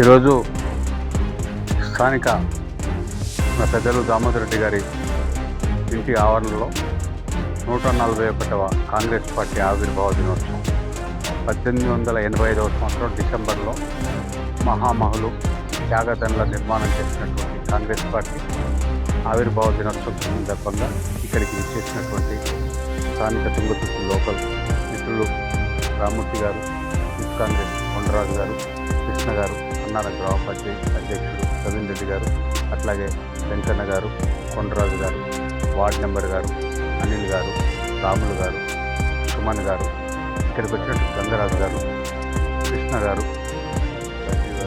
ఈరోజు స్థానిక మన పెద్దలు దామోదర్ రెడ్డి గారి ఇంటి ఆవరణలో 141వ కాంగ్రెస్ పార్టీ ఆవిర్భావ దినోత్సవం 1885వ సంవత్సరం డిసెంబర్లో మహామహులు త్యాగదనుల నిర్మాణం చేసినటువంటి కాంగ్రెస్ పార్టీ ఆవిర్భావ దినోత్సవం సందర్భంగా ఇక్కడికి చేసినటువంటి స్థానిక తుంగతుర్తి లోకల్ మిత్రులు రామూర్తి గారు, యూత్ కాంగ్రెస్ కొండరాజు గారు, కృష్ణ గారు, అన్నార గ్రామ పంచాయతీ అధ్యక్షుడు రవీంద్ర రెడ్డి గారు, అట్లాగే వెంకన్న గారు, కొండరాజు గారు, వార్డ్ నెంబర్ గారు అనిల్ గారు, రాములు గారు, సుమన్ గారు, ఇక్కడికి వచ్చినట్టు గంగరాజు గారు, కృష్ణ గారు,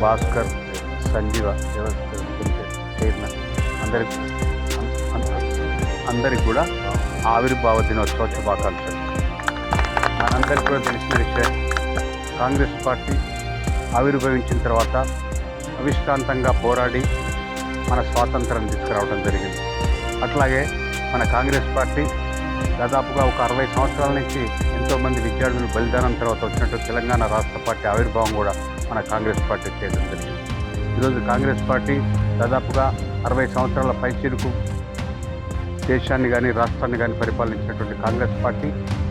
భాస్కర్, సంజీవ చైర్మన్ అందరికి కూడా ఆవిర్భావ దినోత్సవ శుభాకాంక్షలు. మనందరికీ కూడా తెలిసిన విషయం, కాంగ్రెస్ పార్టీ ఆవిర్భవించిన తర్వాత అవిశ్రాంతంగా పోరాడి మన స్వాతంత్రం తీసుకురావడం జరిగింది. అట్లాగే మన కాంగ్రెస్ పార్టీ దాదాపుగా ఒక 60 సంవత్సరాల నుంచి ఎంతోమంది విద్యార్థులు బలిదానం తర్వాత వచ్చినట్టు తెలంగాణ రాష్ట్ర పార్టీ ఆవిర్భావం కూడా మన కాంగ్రెస్ పార్టీ చేయడం జరిగింది. ఈరోజు కాంగ్రెస్ పార్టీ దాదాపుగా 60 సంవత్సరాల పైచిరుకు దేశాన్ని కానీ రాష్ట్రాన్ని కానీ పరిపాలించినటువంటి కాంగ్రెస్ పార్టీ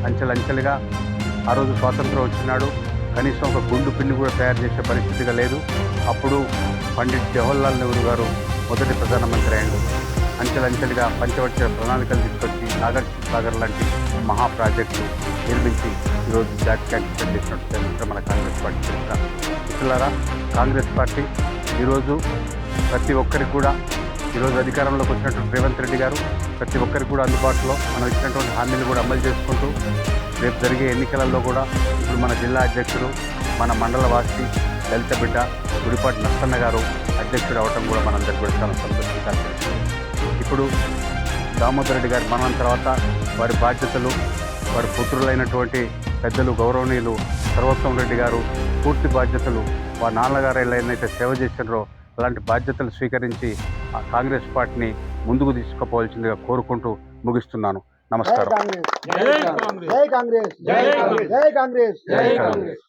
అంచెలంచెలుగా ఆ రోజు స్వాతంత్రం వచ్చినాడు కనీసం ఒక గుండు పిన్ను కూడా తయారు చేసే పరిస్థితిగా లేదు. అప్పుడు పండిట్ జవహర్లాల్ నెహ్రూ గారు మొదటి ప్రధానమంత్రి అయ్యాడు. అంచెలంచెలుగా పంచవర్ష ప్రణాళికలు తీసుకొచ్చి నాగర్ సాగర్ లాంటి మహా ప్రాజెక్టులు నిర్మించి ఈరోజు జాతీయ అంకితం చేసినట్టు మన కాంగ్రెస్ పార్టీ చరిత్ర. మిత్రులారా, కాంగ్రెస్ పార్టీ ఈరోజు ప్రతి ఒక్కరికి కూడా ఈరోజు అధికారంలోకి వచ్చినటువంటి రేవంత్ రెడ్డి గారు ప్రతి ఒక్కరికి కూడా అందుబాటులో మనం ఇచ్చినటువంటి హామీలు కూడా అమలు చేసుకుంటూ రేపు జరిగే ఎన్నికలలో కూడా ఇప్పుడు మన జిల్లా అధ్యక్షుడు, మన మండల వాసి దళిత బిడ్డ గుడిపాటి నర్సన్న గారు అధ్యక్షుడు అవటం కూడా మనందరికీ కూడా చాలా సంతోషించాలి. ఇప్పుడు దామోదర్ రెడ్డి గారి మరణం తర్వాత వారి బాధ్యతలు, వారి పుత్రులైనటువంటి పెద్దలు గౌరవనీయులు సర్వోత్తమ్ రెడ్డి గారు పూర్తి బాధ్యతలు వారి నాన్నగారు ఏదైతే సేవ చేసినారో అలాంటి బాధ్యతలు స్వీకరించి ఆ కాంగ్రెస్ పార్టీని ముందుకు తీసుకుపోవాల్సిందిగా కోరుకుంటూ ముగిస్తున్నాను. నమస్కారం. జై కాంగ్రెస్, జై కాంగ్రెస్, జై కాంగ్రెస్, జై కాంగ్రెస్, జై కాంగ్రెస్.